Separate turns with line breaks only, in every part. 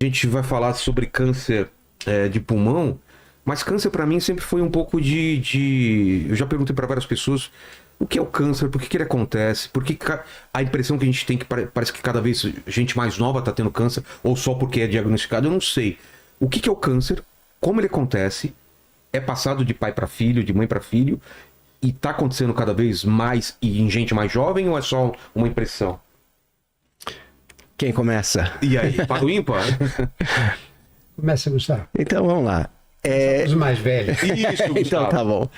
A gente vai falar sobre câncer de pulmão, mas câncer para mim sempre foi um pouco Eu já perguntei para várias pessoas o que é o câncer, por que ele acontece, por que a impressão que a gente tem que parece que cada vez gente mais nova está tendo câncer, ou só porque é diagnosticado, eu não sei. O que é o câncer, como ele acontece, é passado de pai para filho, de mãe para filho, e está acontecendo cada vez mais e em gente mais jovem, ou é só uma impressão?
Quem começa?
E aí, para o ímpar?
Começa, Gustavo.
Então vamos lá.
Os mais velhos.
Isso, Gustavo.
Então tá bom.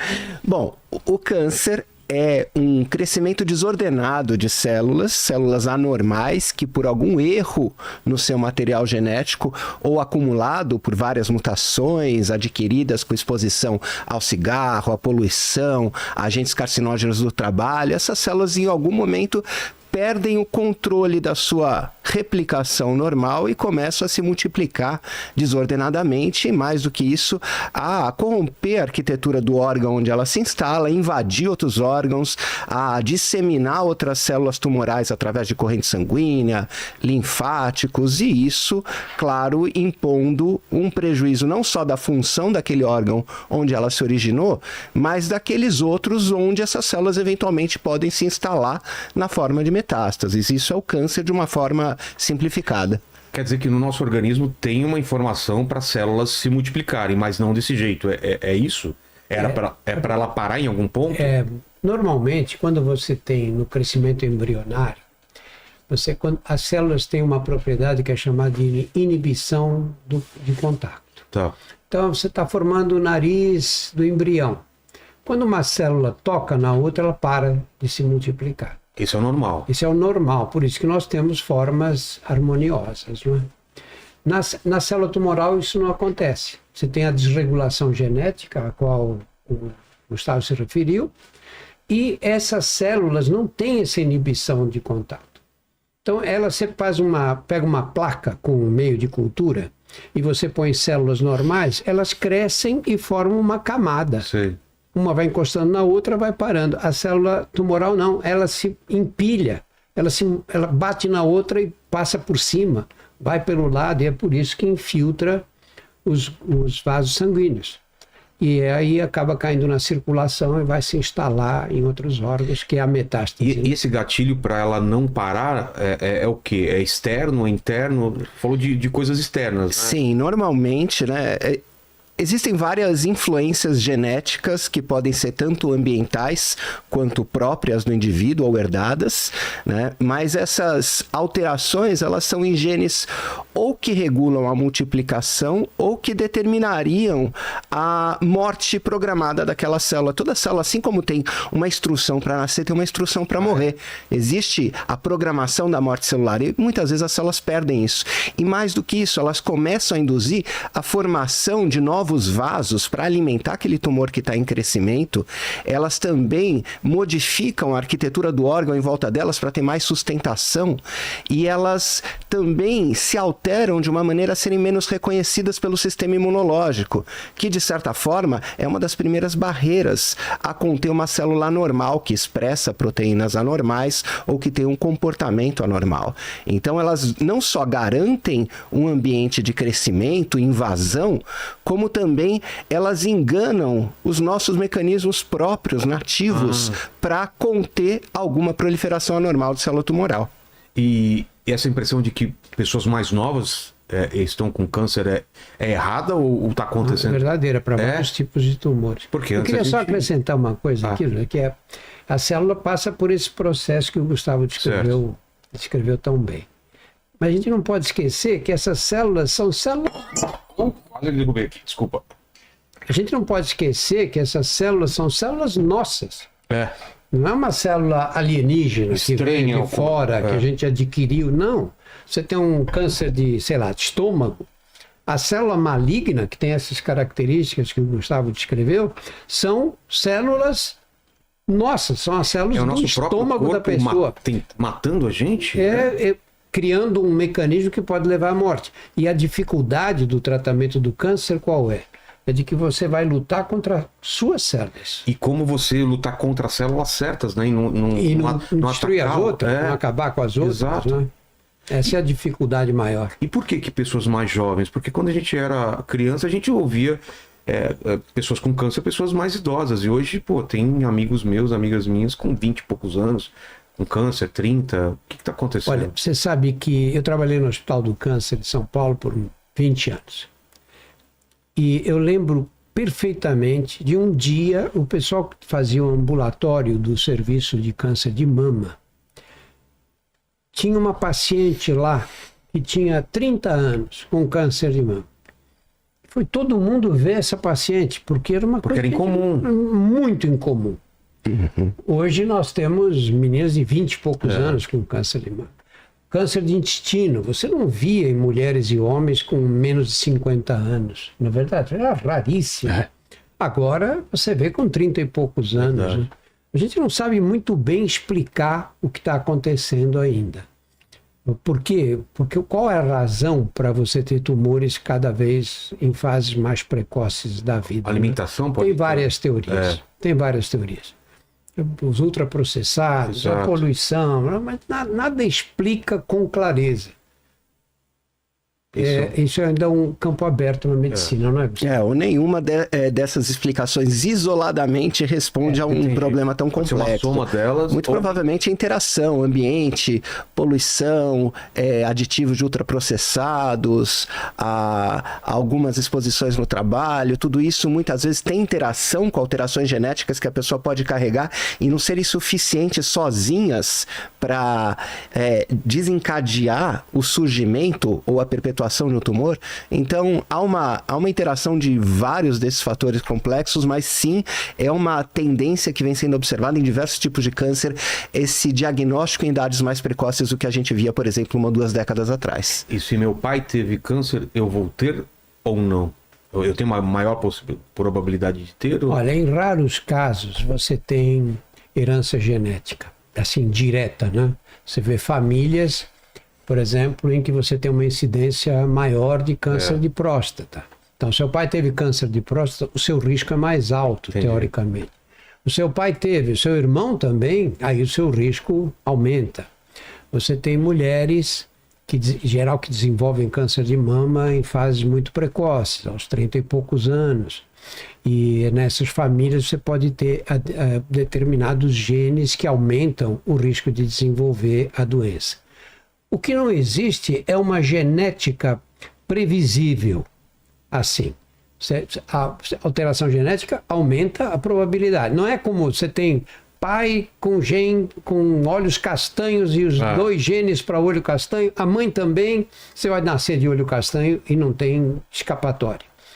Bom, o câncer é um crescimento desordenado de células anormais que por algum erro no seu material genético ou acumulado por várias mutações adquiridas com exposição ao cigarro, à poluição, a agentes carcinógenos do trabalho, essas células em algum momento perdem o controle da sua replicação normal e começam a se multiplicar desordenadamente e, mais do que isso, a corromper a arquitetura do órgão onde ela se instala, a invadir outros órgãos, a disseminar outras células tumorais através de corrente sanguínea, linfáticos, e isso, claro, impondo um prejuízo não só da função daquele órgão onde ela se originou, mas daqueles outros onde essas células eventualmente podem se instalar na forma de metástases. Isso é o câncer de uma forma simplificada.
Quer dizer que no nosso organismo tem uma informação para as células se multiplicarem, mas não desse jeito. É isso? Para ela parar em algum ponto?
Normalmente, quando você tem no crescimento embrionário, as células têm uma propriedade que é chamada de inibição de contato.
Tá.
Então, você está formando o nariz do embrião. Quando uma célula toca na outra, ela para de se multiplicar.
Isso é o normal.
Isso é o normal, por isso que nós temos formas harmoniosas. Não é? Na célula tumoral isso não acontece. Você tem a desregulação genética, a qual o Gustavo se referiu, e essas células não têm essa inibição de contato. Então, você pega uma placa com um meio de cultura e você põe células normais, elas crescem e formam uma camada.
Sei.
Uma vai encostando na outra, vai parando. A célula tumoral não, ela se empilha, ela bate na outra e passa por cima, vai pelo lado, e é por isso que infiltra os vasos sanguíneos. E aí acaba caindo na circulação e vai se instalar em outros órgãos, que é a metástase.
E esse gatilho para ela não parar é o quê? É externo, é interno? Falou de coisas externas, né?
Sim, normalmente, né? Existem várias influências genéticas que podem ser tanto ambientais quanto próprias do indivíduo ou herdadas, né? Mas essas alterações, elas são em genes ou que regulam a multiplicação ou que determinariam a morte programada daquela célula. Toda célula, assim como tem uma instrução para nascer, tem uma instrução para morrer. Existe a programação da morte celular e muitas vezes as células perdem isso. E mais do que isso, elas começam a induzir a formação de novos vasos para alimentar aquele tumor que está em crescimento. Elas também modificam a arquitetura do órgão em volta delas para ter mais sustentação, e elas também se alteram de uma maneira a serem menos reconhecidas pelo sistema imunológico, que de certa forma é uma das primeiras barreiras a conter uma célula anormal que expressa proteínas anormais ou que tem um comportamento anormal. Então elas não só garantem um ambiente de crescimento, invasão, como também elas enganam os nossos mecanismos próprios, nativos, para conter alguma proliferação anormal de célula tumoral.
E essa impressão de que pessoas mais novas estão com câncer é errada ou está acontecendo?
É verdadeira, para vários tipos de tumores.
Porque
eu queria só acrescentar uma coisa aqui, né, que a célula passa por esse processo que o Gustavo descreveu tão bem. Mas a gente não pode esquecer que essas células são células...
Quase derrubei aqui, desculpa.
A gente não pode esquecer que essas células são células nossas. Não é uma célula alienígena que vem de fora, que a gente adquiriu. Não. Você tem um câncer de, sei lá, de estômago. A célula maligna, que tem essas características que o Gustavo descreveu, são células nossas, são as células do estômago da pessoa.
Matando a gente?
Criando um mecanismo que pode levar à morte. E a dificuldade do tratamento do câncer qual é? É de que você vai lutar contra suas células.
E como você lutar contra as células certas, né?
E não destruir as outras, não acabar com as outras.
Exato.
Né? Essa é a dificuldade maior.
E por que pessoas mais jovens? Porque quando a gente era criança, a gente ouvia pessoas com câncer, pessoas mais idosas. E hoje, pô, tem amigos meus, amigas minhas com 20 e poucos anos, com câncer, 30. O que está acontecendo?
Olha, você sabe que eu trabalhei no Hospital do Câncer de São Paulo por 20 anos. E eu lembro perfeitamente de um dia, o pessoal que fazia o ambulatório do serviço de câncer de mama, tinha uma paciente lá que tinha 30 anos com câncer de mama. Foi todo mundo ver essa paciente, porque era uma coisa
era incomum.
Muito incomum. Hoje nós temos meninas de 20 e poucos anos com câncer de mama. Câncer de intestino, você não via em mulheres e homens com menos de 50 anos. Na verdade, era raríssimo. Agora você vê com 30 e poucos anos. Né? A gente não sabe muito bem explicar o que está acontecendo ainda. Por quê? Porque qual é a razão para você ter tumores cada vez em fases mais precoces da vida?
Alimentação
Né?
pode
Tem várias teorias. Tem várias teorias. Os ultraprocessados,
Exato.
a poluição, mas nada explica com clareza. Isso ainda é um campo aberto na medicina, não é?
Ou nenhuma dessas explicações isoladamente responde a um problema tão
Pode ser
complexo.
uma soma delas.
Muito provavelmente a interação, ambiente, poluição, aditivos de ultraprocessados, algumas exposições no trabalho, tudo isso muitas vezes tem interação com alterações genéticas que a pessoa pode carregar e não serem suficientes sozinhas para desencadear o surgimento ou a perpetuação no tumor. Então, há uma interação de vários desses fatores complexos, mas sim, é uma tendência que vem sendo observada em diversos tipos de câncer, esse diagnóstico em idades mais precoces do que a gente via, por exemplo, 1 ou 2 décadas atrás.
E se meu pai teve câncer, eu vou ter ou não? Eu tenho uma maior probabilidade de ter? Ou...
Olha, em raros casos você tem herança genética, assim, direta, né? Você vê famílias, por exemplo, em que você tem uma incidência maior de câncer de próstata. Então, seu pai teve câncer de próstata, o seu risco é mais alto, teoricamente. O seu pai teve, o seu irmão também, aí o seu risco aumenta. Você tem mulheres, em geral, que desenvolvem câncer de mama em fases muito precoces, aos 30 e poucos anos. E nessas famílias você pode ter determinados genes que aumentam o risco de desenvolver a doença. O que não existe é uma genética previsível. Assim, a alteração genética aumenta a probabilidade. Não é como você tem pai com olhos castanhos e os 2 genes para olho castanho, a mãe também, você vai nascer de olho castanho e não tem escapatória.